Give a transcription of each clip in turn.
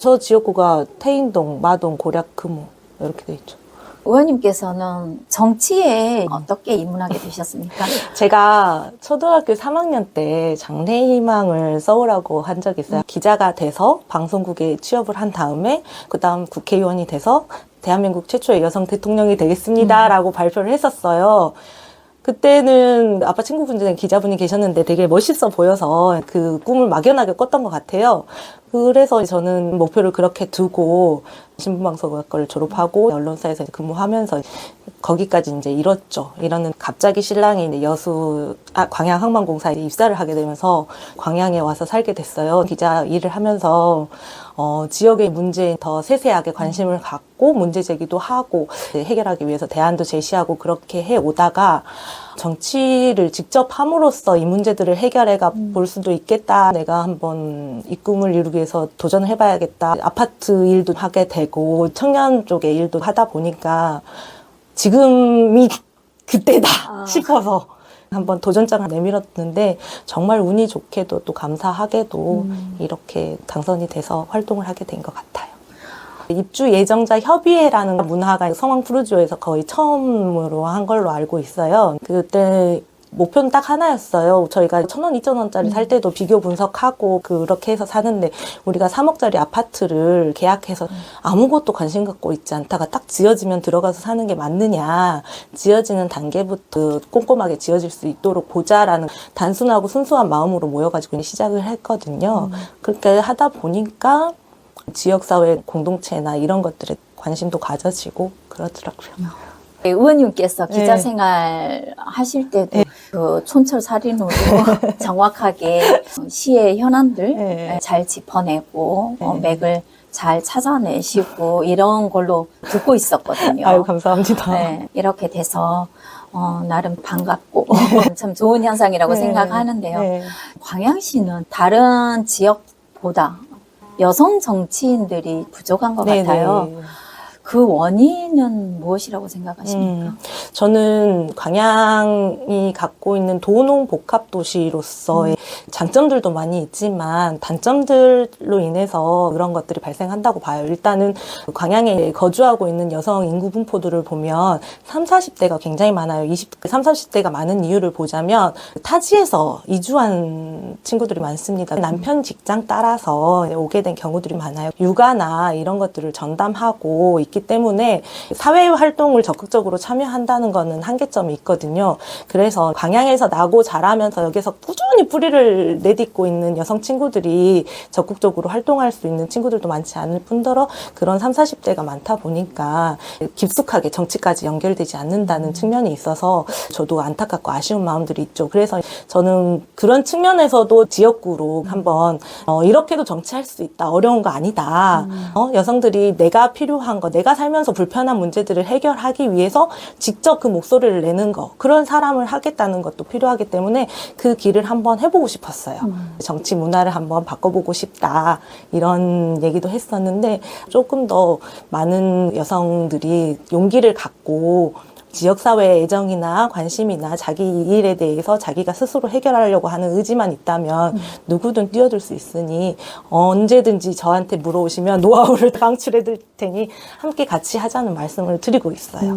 저 지역구가 태인동, 마동, 고략, 금호 이렇게 돼 있죠. 의원님께서는 정치에 어떻게 입문하게 되셨습니까? 제가 초등학교 3학년 때 장래희망을 써오라고 한 적이 있어요. 기자가 돼서 방송국에 취업을 한 다음에 그 다음 국회의원이 돼서 대한민국 최초의 여성 대통령이 되겠습니다 라고 발표를 했었어요. 그때는 아빠 친구분 중에 기자분이 계셨는데 되게 멋있어 보여서 그 꿈을 막연하게 꿨던 것 같아요. 그래서 저는 목표를 그렇게 두고 신분방송학과를 졸업하고 언론사에서 근무하면서 거기까지 이제 이뤘죠. 이러는 갑자기 신랑이 이제 광양항만공사에 입사를 하게 되면서 광양에 와서 살게 됐어요. 기자 일을 하면서 지역의 문제에 더 세세하게 관심을 갖고 문제 제기도 하고 해결하기 위해서 대안도 제시하고 그렇게 해 오다가 정치를 직접 함으로써 이 문제들을 해결해 볼 수도 있겠다. 내가 한번 이 꿈을 이루기 위해서 도전을 해봐야겠다. 아파트 일도 하게 되고 청년 쪽의 일도 하다 보니까 지금이 그때다 싶어서 한번 도전장을 내밀었는데 정말 운이 좋게도 또 감사하게도 이렇게 당선이 돼서 활동을 하게 된 것 같아요. 입주 예정자 협의회라는 문화가 성황 푸르지오에서 거의 처음으로 한 걸로 알고 있어요. 그때 목표는 딱 하나였어요. 저희가 1,000원, 2,000원짜리 살 때도 비교 분석하고 그렇게 해서 사는데 우리가 3억짜리 아파트를 계약해서 아무것도 관심 갖고 있지 않다가 딱 지어지면 들어가서 사는 게 맞느냐. 지어지는 단계부터 꼼꼼하게 지어질 수 있도록 보자라는 단순하고 순수한 마음으로 모여가지고 시작을 했거든요. 그렇게 하다 보니까 지역사회 공동체나 이런 것들에 관심도 가져지고 그러더라고요. 의원님께서 기자 생활 하실 때도 그 촌철살인으로 정확하게 시의 현안들 잘 짚어내고 맥을 잘 찾아내시고 이런 걸로 듣고 있었거든요. 아유, 감사합니다. 이렇게 돼서 나름 반갑고 참 좋은 현상이라고 생각하는데요. 광양시는 다른 지역보다 여성 정치인들이 부족한 것 같아요. 그 원인은 무엇이라고 생각하십니까? 저는 광양이 갖고 있는 도농 복합 도시로서의 장점들도 많이 있지만 단점들로 인해서 그런 것들이 발생한다고 봐요. 일단은 광양에 거주하고 있는 여성 인구 분포들을 보면 30, 40대가 굉장히 많아요. 30, 40대가 많은 이유를 보자면 타지에서 이주한 친구들이 많습니다. 남편 직장 따라서 오게 된 경우들이 많아요. 육아나 이런 것들을 전담하고 있기 때문에 사회 활동을 적극적으로 참여한다는 거는 한계점이 있거든요. 그래서 광양에서 나고 자라면서 여기서 꾸준히 뿌리를 내딛고 있는 여성 친구들이 적극적으로 활동할 수 있는 친구들도 많지 않을 뿐더러 그런 30, 40대가 많다 보니까 깊숙하게 정치까지 연결되지 않는다는 측면이 있어서 저도 안타깝고 아쉬운 마음들이 있죠. 그래서 저는 그런 측면에서도 지역구로 한번 이렇게도 정치할 수 있다. 어려운 거 아니다. 여성들이 내가 필요한 거, 내가 살면서 불편한 문제들을 해결하기 위해서 직접 그 목소리를 내는 거, 그런 사람을 하겠다는 것도 필요하기 때문에 그 길을 한번 해보고 싶었어요. 정치 문화를 한번 바꿔보고 싶다, 이런 얘기도 했었는데 조금 더 많은 여성들이 용기를 갖고 지역사회의 애정이나 관심이나 자기 일에 대해서 자기가 스스로 해결하려고 하는 의지만 있다면 누구든 뛰어들 수 있으니 언제든지 저한테 물어오시면 노하우를 방출해 드릴 테니 함께 같이 하자는 말씀을 드리고 있어요.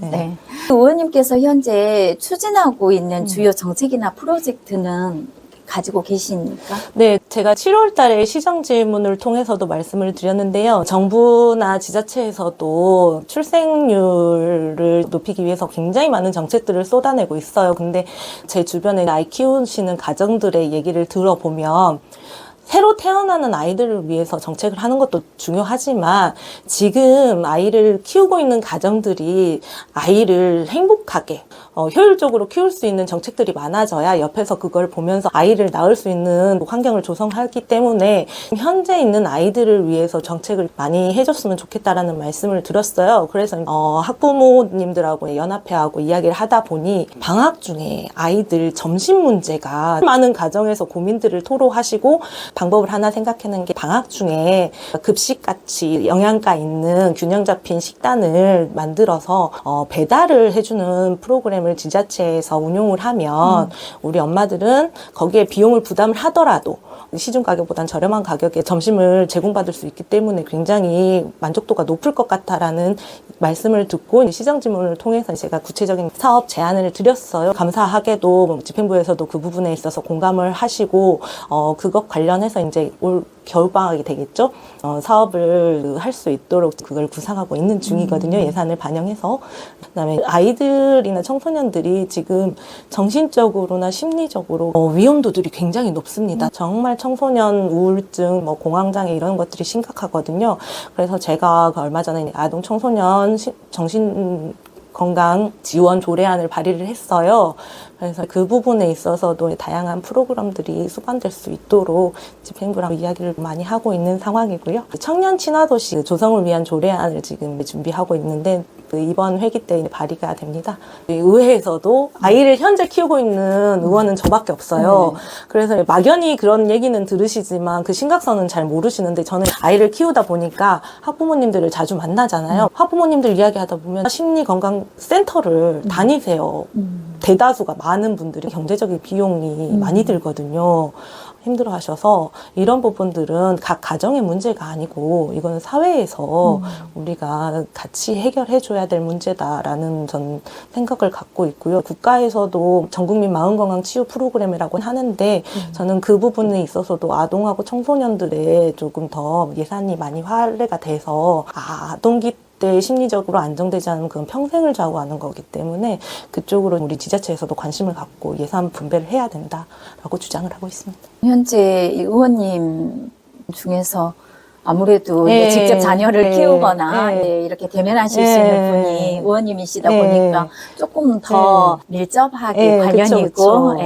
네. 의원님께서 현재 추진하고 있는 주요 정책이나 프로젝트는 가지고 계십니까? 네, 제가 7월 달에 시정 질문을 통해서도 말씀을 드렸는데요. 정부나 지자체에서도 출생률을 높이기 위해서 굉장히 많은 정책들을 쏟아내고 있어요. 근데 제 주변에 아이 키우시는 가정들의 얘기를 들어보면 새로 태어나는 아이들을 위해서 정책을 하는 것도 중요하지만 지금 아이를 키우고 있는 가정들이 아이를 행복하게 효율적으로 키울 수 있는 정책들이 많아져야 옆에서 그걸 보면서 아이를 낳을 수 있는 환경을 조성하기 때문에 현재 있는 아이들을 위해서 정책을 많이 해줬으면 좋겠다라는 말씀을 드렸어요. 그래서 학부모님들하고 연합회하고 이야기를 하다 보니 방학 중에 아이들 점심 문제가 많은 가정에서 고민들을 토로하시고 방법을 하나 생각해낸 게 방학 중에 급식같이 영양가 있는 균형 잡힌 식단을 만들어서 배달을 해주는 프로그램을 프로그램을 지자체에서 운용을 하면 우리 엄마들은 거기에 비용을 부담을 하더라도 시중 가격보단 저렴한 가격에 점심을 제공받을 수 있기 때문에 굉장히 만족도가 높을 것 같다라는 말씀을 듣고 시정지문을 통해서 제가 구체적인 사업 제안을 드렸어요. 감사하게도 집행부에서도 그 부분에 있어서 공감을 하시고 그것 관련해서 이제 올 겨울방학이 되겠죠. 사업을 할 수 있도록 그걸 구상하고 있는 중이거든요. 예산을 반영해서. 그다음에 아이들이나 청소년들이 지금 정신적으로나 심리적으로 위험도들이 굉장히 높습니다. 정말 청소년 우울증, 공황장애 이런 것들이 심각하거든요. 그래서 제가 얼마 전에 아동 청소년 정신 건강 지원 조례안을 발의를 했어요. 그래서 그 부분에 있어서도 다양한 프로그램들이 수반될 수 있도록 집행부랑 이야기를 많이 하고 있는 상황이고요. 청년 친화도시 조성을 위한 조례안을 지금 준비하고 있는데 이번 회기 때 발의가 됩니다. 의회에서도 아이를 현재 키우고 있는 의원은 저밖에 없어요. 그래서 막연히 그런 얘기는 들으시지만 그 심각성은 잘 모르시는데 저는 아이를 키우다 보니까 학부모님들을 자주 만나잖아요. 학부모님들 이야기하다 보면 심리건강센터를 다니세요. 대다수가 많은 분들이 경제적인 비용이 많이 들거든요. 힘들어 하셔서 이런 부분들은 각 가정의 문제가 아니고 이거는 사회에서 우리가 같이 해결해 줘야 될 문제다라는 전 생각을 갖고 있고요. 국가에서도 전국민 마음건강 치유 프로그램이라고 하는데 저는 그 부분에 있어서도 아동하고 청소년들의 조금 더 예산이 많이 활례가 돼서 아동기 때 심리적으로 안정되지 않으면 그건 평생을 좌우하는 거기 때문에 그쪽으로 우리 지자체에서도 관심을 갖고 예산 분배를 해야 된다라고 주장을 하고 있습니다. 현재 이 의원님 중에서 아무래도 이제 직접 자녀를 키우거나 이렇게 대면하실 수 있는 분이 의원님이시다 보니까 조금 더 밀접하게 관련이 있고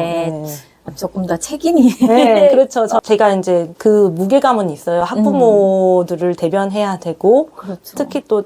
조금 더 책임이. 그렇죠. 제가 이제 그 무게감은 있어요. 학부모들을 대변해야 되고, 그렇죠. 특히 또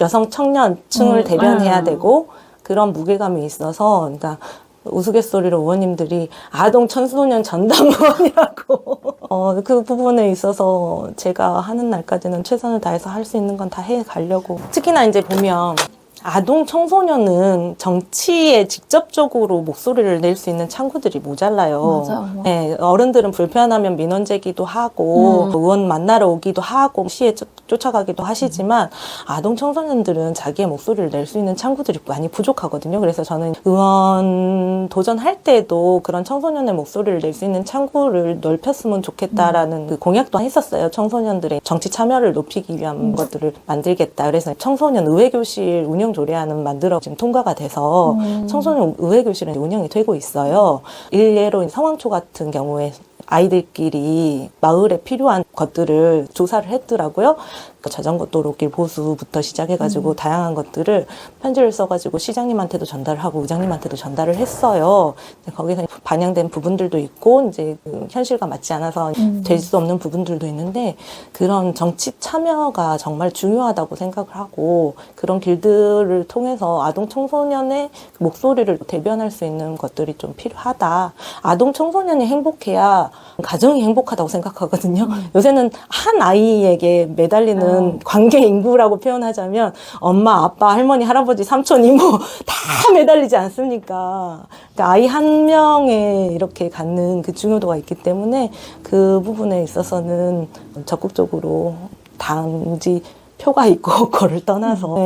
여성 청년층을 대변해야 되고, 그런 무게감이 있어서, 그러니까 우스갯소리로 의원님들이 아동 청소년 전담의원이라고 그 부분에 있어서 제가 하는 날까지는 최선을 다해서 할 수 있는 건 다 해 가려고. 특히나 이제 보면 아동 청소년은 정치에 직접적으로 목소리를 낼 수 있는 창구들이 모자라요. 맞아요. 네, 어른들은 불편하면 민원 제기도 하고 의원 만나러 오기도 하고 시에 쫓아가기도 하시지만 아동 청소년들은 자기의 목소리를 낼 수 있는 창구들이 많이 부족하거든요. 그래서 저는 의원 도전할 때도 그런 청소년의 목소리를 낼 수 있는 창구를 넓혔으면 좋겠다라는 그 공약도 했었어요. 청소년들의 정치 참여를 높이기 위한 것들을 만들겠다. 그래서 청소년 의회교실 운영 조례안은 만들어 지금 통과가 돼서 청소년 의회교실은 운영이 되고 있어요. 일례로 상황초 같은 경우에 아이들끼리 마을에 필요한 것들을 조사를 했더라고요. 그러니까 자전거 도로길 보수부터 시작해가지고 다양한 것들을 편지를 써가지고 시장님한테도 전달을 하고 의장님한테도 전달을 했어요. 거기서 반영된 부분들도 있고 이제 그 현실과 맞지 않아서 될 수 없는 부분들도 있는데 그런 정치 참여가 정말 중요하다고 생각을 하고 그런 길들을 통해서 아동 청소년의 목소리를 대변할 수 있는 것들이 좀 필요하다. 아동 청소년이 행복해야 가정이 행복하다고 생각하거든요. 요새는 한 아이에게 매달리는 관계 인구라고 표현하자면 엄마, 아빠, 할머니, 할아버지, 삼촌, 이모 다 매달리지 않습니까? 그러니까 아이 한 명에 이렇게 갖는 그 중요도가 있기 때문에 그 부분에 있어서는 적극적으로 단지 표가 있고 그거를 떠나서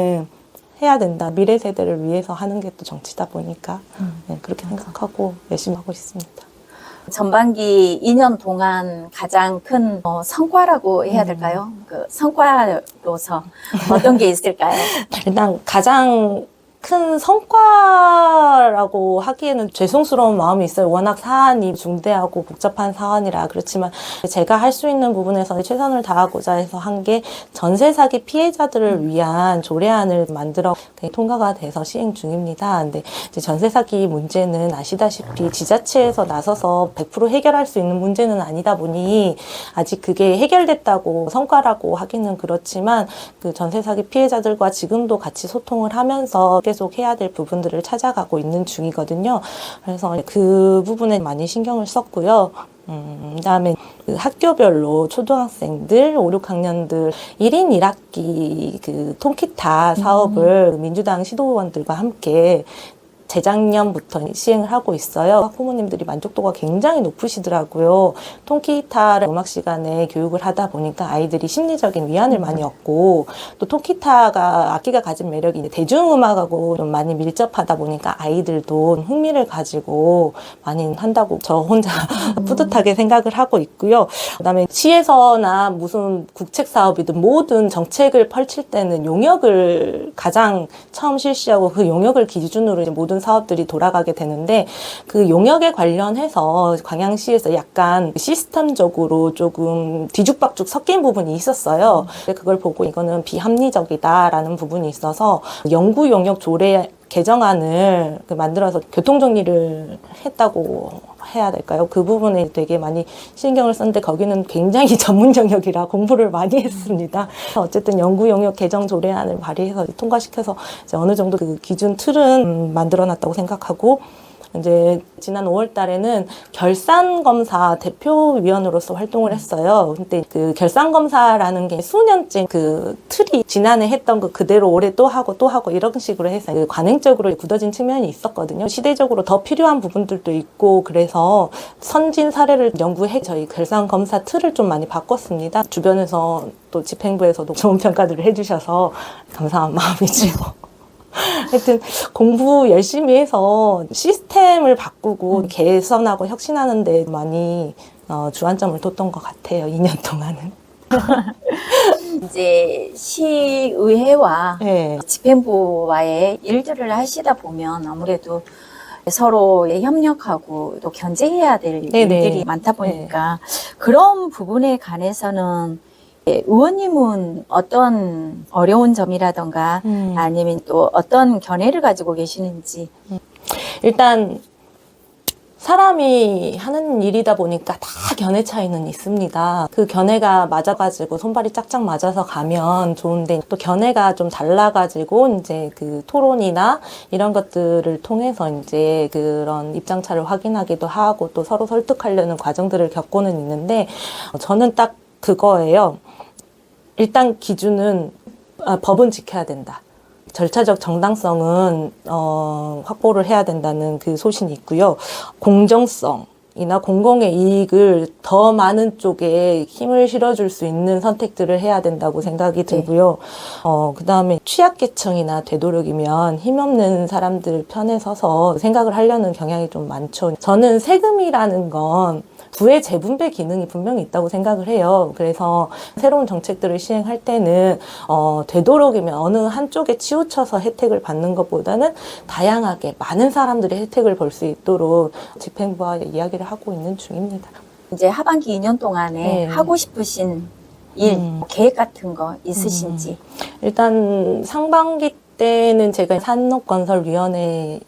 해야 된다. 미래 세대를 위해서 하는 게 또 정치다 보니까 그렇게 생각하고 열심히 하고 있습니다. 전반기 2년 동안 가장 큰 성과라고 해야 될까요? 그 성과로서 어떤 게 있을까요? 일단 가장 큰 성과라고 하기에는 죄송스러운 마음이 있어요. 워낙 사안이 중대하고 복잡한 사안이라 그렇지만 제가 할 수 있는 부분에서 최선을 다하고자 해서 한 게 전세 사기 피해자들을 위한 조례안을 만들어 통과가 돼서 시행 중입니다. 근데 이제 전세 사기 문제는 아시다시피 지자체에서 나서서 100% 해결할 수 있는 문제는 아니다 보니 아직 그게 해결됐다고 성과라고 하기는 그렇지만 그 전세 사기 피해자들과 지금도 같이 소통을 하면서 계속 해야 될 부분들을 찾아가고 있는 중이거든요. 그래서 그 부분에 많이 신경을 썼고요. 그다음에 그 학교별로 초등학생들, 5, 6학년들 1인 1학기 그 통기타 사업을 민주당 시도의원들과 함께 재작년부터 시행을 하고 있어요. 학부모님들이 만족도가 굉장히 높으시더라고요. 통기타 음악 시간에 교육을 하다 보니까 아이들이 심리적인 위안을 많이 얻고, 또 통기타가 악기가 가진 매력이 이제 대중음악하고 좀 많이 밀접하다 보니까 아이들도 흥미를 가지고 많이 한다고 저 혼자 뿌듯하게 생각을 하고 있고요. 그다음에 시에서나 무슨 국책 사업이든 모든 정책을 펼칠 때는 용역을 가장 처음 실시하고 그 용역을 기준으로 이제 모든 사업들이 돌아가게 되는데, 그 용역에 관련해서 광양시에서 약간 시스템적으로 조금 뒤죽박죽 섞인 부분이 있었어요. 근데 그걸 보고 이거는 비합리적이다라는 부분이 있어서 영구 용역 조례 개정안을 만들어서 교통정리를 했다고 해야 될까요? 그 부분에 되게 많이 신경을 썼는데 거기는 굉장히 전문 영역이라 공부를 많이 했습니다. 어쨌든 영구 용역 개정 조례안을 발의해서 통과시켜서 이제 어느 정도 그 기준 틀은 만들어놨다고 생각하고, 이제 지난 5월 달에는 결산검사 대표위원으로서 활동을 했어요. 근데 그 결산검사라는 게 수년째 그 틀이 지난해 했던 거 그대로 올해 또 하고 이런 식으로 해서 그 관행적으로 굳어진 측면이 있었거든요. 시대적으로 더 필요한 부분들도 있고, 그래서 선진 사례를 연구해 저희 결산검사 틀을 좀 많이 바꿨습니다. 주변에서 또 집행부에서도 좋은 평가들을 해주셔서 감사한 마음이죠. 하여튼 공부 열심히 해서 시스템을 바꾸고 개선하고 혁신하는 데 많이 주안점을 뒀던 것 같아요. 2년 동안은. 이제 시의회와 네. 집행부와의 일들을 하시다 보면 아무래도 서로 협력하고 또 견제해야 될 네네. 일들이 많다 보니까 그런 부분에 관해서는 의원님은 어떤 어려운 점이라던가 아니면 또 어떤 견해를 가지고 계시는지. 일단 사람이 하는 일이다 보니까 다 견해 차이는 있습니다. 그 견해가 맞아가지고 손발이 짝짝 맞아서 가면 좋은데, 또 견해가 좀 달라가지고 이제 그 토론이나 이런 것들을 통해서 이제 그런 입장차를 확인하기도 하고 또 서로 설득하려는 과정들을 겪고는 있는데, 저는 딱 그거예요. 일단 기준은 법은 지켜야 된다. 절차적 정당성은 확보를 해야 된다는 그 소신이 있고요. 공정성이나 공공의 이익을 더 많은 쪽에 힘을 실어줄 수 있는 선택들을 해야 된다고 생각이 들고요. 그다음에 취약계층이나 되도록이면 힘없는 사람들 편에 서서 생각을 하려는 경향이 좀 많죠. 저는 세금이라는 건 부의 재분배 기능이 분명히 있다고 생각을 해요. 그래서 새로운 정책들을 시행할 때는 되도록이면 어느 한쪽에 치우쳐서 혜택을 받는 것보다는 다양하게 많은 사람들이 혜택을 볼 수 있도록 집행부와 이야기를 하고 있는 중입니다. 이제 하반기 2년 동안에 네. 하고 싶으신 일, 계획 같은 거 있으신지. 일단 상반기 때는 제가 산업건설위원회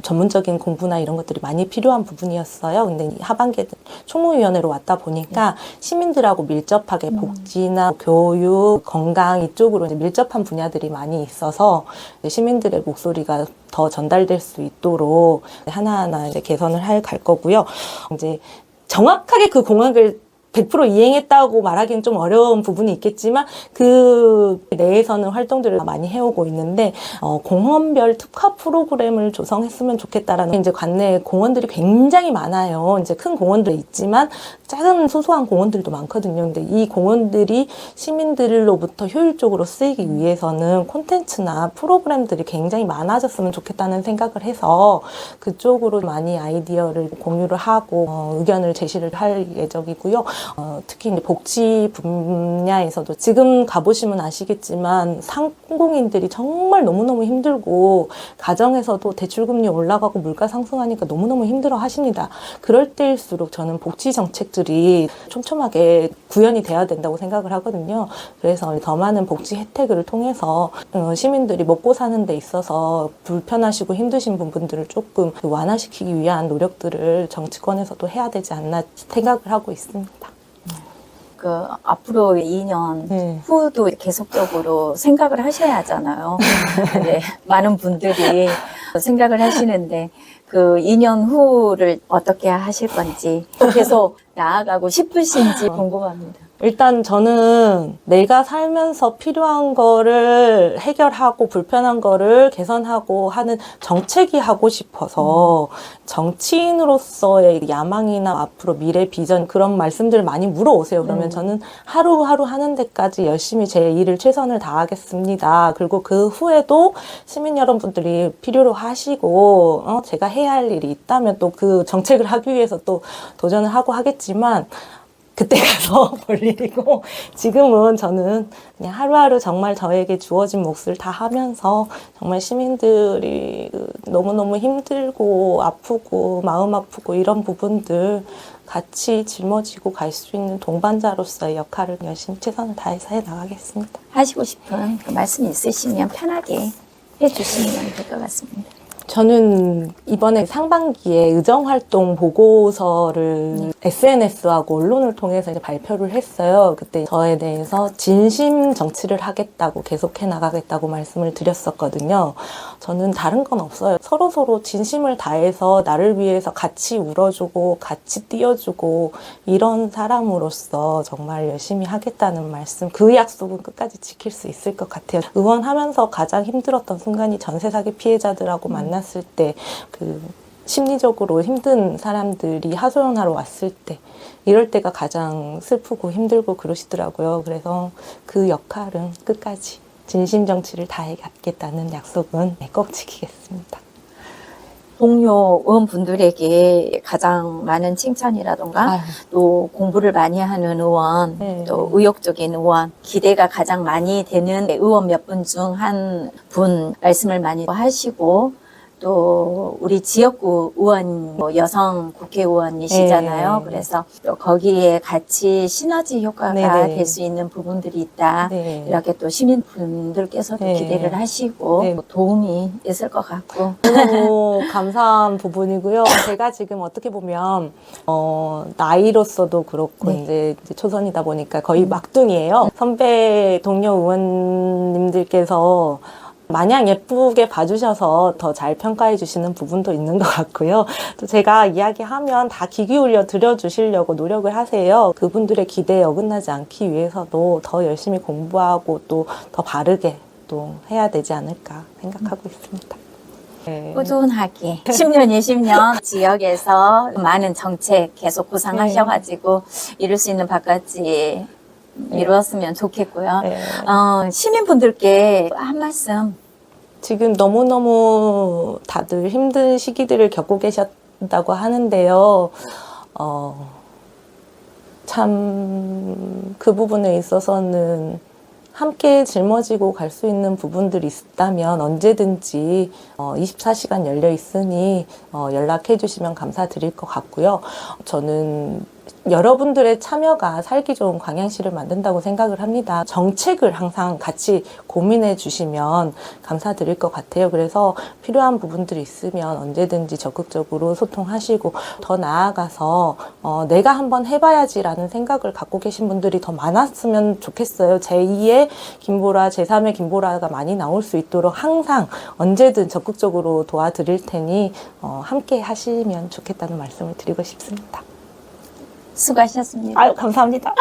전문적인 공부나 이런 것들이 많이 필요한 부분이었어요. 근데 하반기에 총무위원회로 왔다 보니까 시민들하고 밀접하게 복지나 교육, 건강 이쪽으로 이제 밀접한 분야들이 많이 있어서 시민들의 목소리가 더 전달될 수 있도록 하나하나 이제 개선을 갈 거고요. 이제 정확하게 그 공약을 100% 이행했다고 말하기는 좀 어려운 부분이 있겠지만 그 내에서는 활동들을 많이 해오고 있는데 공원별 특화 프로그램을 조성했으면 좋겠다라는, 이제 관내에 공원들이 굉장히 많아요. 이제 큰 공원도 있지만 작은 소소한 공원들도 많거든요. 근데 이 공원들이 시민들로부터 효율적으로 쓰이기 위해서는 콘텐츠나 프로그램들이 굉장히 많아졌으면 좋겠다는 생각을 해서 그쪽으로 많이 아이디어를 공유를 하고 의견을 제시를 할 예정이고요. 특히 이제 복지 분야에서도 지금 가보시면 아시겠지만 상공인들이 정말 너무너무 힘들고 가정에서도 대출금리 올라가고 물가 상승하니까 너무너무 힘들어 하십니다. 그럴 때일수록 저는 복지 정책들이 촘촘하게 구현이 돼야 된다고 생각을 하거든요. 그래서 더 많은 복지 혜택을 통해서 시민들이 먹고 사는 데 있어서 불편하시고 힘드신 부분들을 조금 완화시키기 위한 노력들을 정치권에서도 해야 되지 않나 생각을 하고 있습니다. 그 앞으로 2년 후도 계속적으로 생각을 하셔야 하잖아요. 네, 많은 분들이 생각을 하시는데 그 2년 후를 어떻게 하실 건지 계속 나아가고 싶으신지 궁금합니다. 일단 저는 내가 살면서 필요한 거를 해결하고 불편한 거를 개선하고 하는 정책이 하고 싶어서 정치인으로서의 야망이나 앞으로 미래 비전 그런 말씀들을 많이 물어오세요. 그러면 저는 하루하루 하는 데까지 열심히 제 일을 최선을 다하겠습니다. 그리고 그 후에도 시민 여러분들이 필요로 하시고 제가 해야 할 일이 있다면 또 그 정책을 하기 위해서 또 도전을 하고 하겠지만 그때 가서 볼 일이고 지금은 저는 그냥 하루하루 정말 저에게 주어진 몫을 다 하면서 정말 시민들이 너무너무 힘들고 아프고 마음 아프고 이런 부분들 같이 짊어지고 갈 수 있는 동반자로서의 역할을 열심히 최선을 다해서 해나가겠습니다. 하시고 싶은 그 말씀이 있으시면 편하게 해주시면 될 것 같습니다. 저는 이번에 상반기에 의정활동 보고서를 SNS하고 언론을 통해서 이제 발표를 했어요. 그때 저에 대해서 진심 정치를 하겠다고 계속해 나가겠다고 말씀을 드렸었거든요. 저는 다른 건 없어요. 서로 진심을 다해서 나를 위해서 같이 울어주고 같이 뛰어주고 이런 사람으로서 정말 열심히 하겠다는 말씀, 그 약속은 끝까지 지킬 수 있을 것 같아요. 의원하면서 가장 힘들었던 순간이 전세 사기 피해자들하고 만났을 때 그 심리적으로 힘든 사람들이 하소연하러 왔을 때 이럴 때가 가장 슬프고 힘들고 그러시더라고요. 그래서 그 역할은 끝까지 진심 정치를 다해가겠다는 약속은 꼭 지키겠습니다. 동료 의원분들에게 가장 많은 칭찬이라던가 아유. 또 공부를 많이 하는 의원, 네. 또 의욕적인 의원, 기대가 가장 많이 되는 의원 몇 분 중 한 분 말씀을 많이 하시고 또 우리 지역구 의원 여성 국회의원이시잖아요. 네. 그래서 또 거기에 같이 시너지 효과가 네네. 될 수 있는 부분들이 있다. 네. 이렇게 또 시민분들께서도 네. 기대를 하시고 네. 도움이 있을 것 같고 너무 감사한 부분이고요. 제가 지금 어떻게 보면 나이로서도 그렇고 네. 이제 초선이다 보니까 거의 막둥이에요. 선배 동료 의원님들께서 마냥 예쁘게 봐주셔서 더 잘 평가해 주시는 부분도 있는 것 같고요. 또 제가 이야기하면 다 귀 기울여 들어주시려고 노력을 하세요. 그분들의 기대에 어긋나지 않기 위해서도 더 열심히 공부하고 또 더 바르게 또 해야 되지 않을까 생각하고 있습니다. 네. 꾸준하게 10년, 20년 지역에서 많은 정책 계속 구상하셔가지고 이룰 수 있는 바까지 이루었으면 좋겠고요. 네. 시민분들께 한 말씀. 지금 너무너무 다들 힘든 시기들을 겪고 계셨다고 하는데요. 참 그 부분에 있어서는 함께 짊어지고 갈 수 있는 부분들이 있다면 언제든지 24시간 열려 있으니 연락해 주시면 감사드릴 것 같고요. 저는 여러분들의 참여가 살기 좋은 광양시를 만든다고 생각을 합니다. 정책을 항상 같이 고민해 주시면 감사드릴 것 같아요. 그래서 필요한 부분들이 있으면 언제든지 적극적으로 소통하시고 더 나아가서 내가 한번 해봐야지라는 생각을 갖고 계신 분들이 더 많았으면 좋겠어요. 제2의 김보라, 제3의 김보라가 많이 나올 수 있도록 항상 언제든 적극적으로 도와드릴 테니 함께 하시면 좋겠다는 말씀을 드리고 싶습니다. 수고하셨습니다. 아유, 감사합니다.